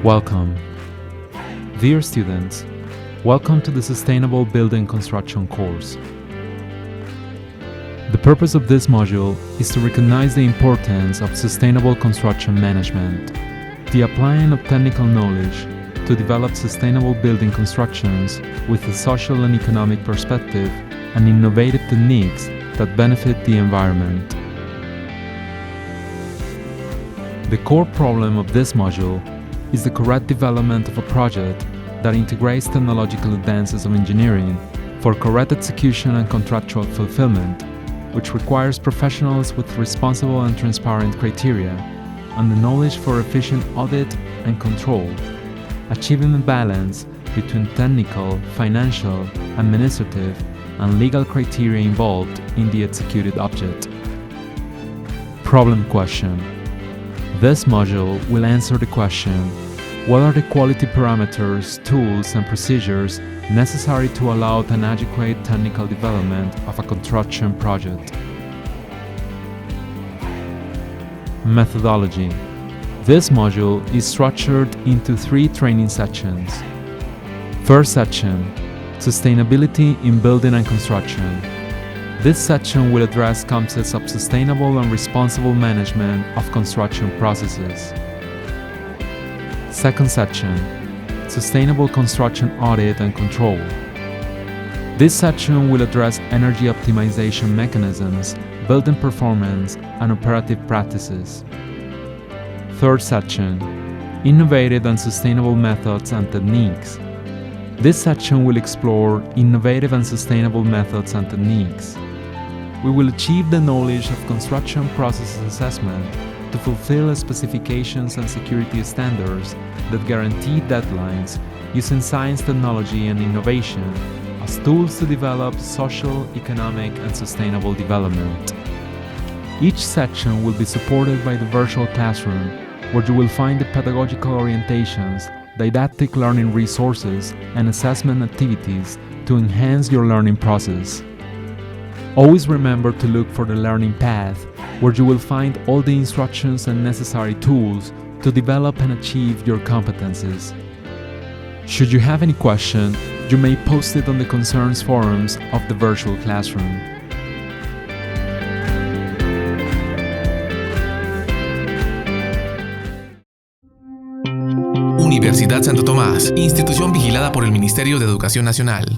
Welcome. Dear students, welcome to the Sustainable Building Construction course. The purpose of this module is to recognize the importance of sustainable construction management, the applying of technical knowledge to develop sustainable building constructions with a social and economic perspective and innovative techniques that benefit the environment. The core problem of this module is the correct development of a project that integrates technological advances of engineering for correct execution and contractual fulfillment, which requires professionals with responsible and transparent criteria and the knowledge for efficient audit and control, achieving a balance between technical, financial, administrative, and legal criteria involved in the executed object. Problem question. This module will answer the question: what are the quality parameters, tools, and procedures necessary to allow an adequate technical development of a construction project? Methodology. This module is structured into 3 training sections. First section: Sustainability in Building and Construction. This section will address concepts of sustainable and responsible management of construction processes. Second section: Sustainable Construction Audit and Control. This section will address energy optimization mechanisms, building performance, and operative practices. Third section: Innovative and Sustainable Methods and Techniques. This section will explore innovative and sustainable methods and techniques. We will achieve the knowledge of construction process assessment to fulfill specifications and security standards that guarantee deadlines using science, technology, and innovation as tools to develop social, economic, and sustainable development. Each section will be supported by the virtual classroom, where you will find the pedagogical orientations, didactic learning resources, and assessment activities to enhance your learning process. Always remember to look for the learning path, where you will find all the instructions and necessary tools to develop and achieve your competencies. Should you have any question, you may post it on the concerns forums of the virtual classroom. Universidad Santo Tomás, institución vigilada por el Ministerio de Educación Nacional.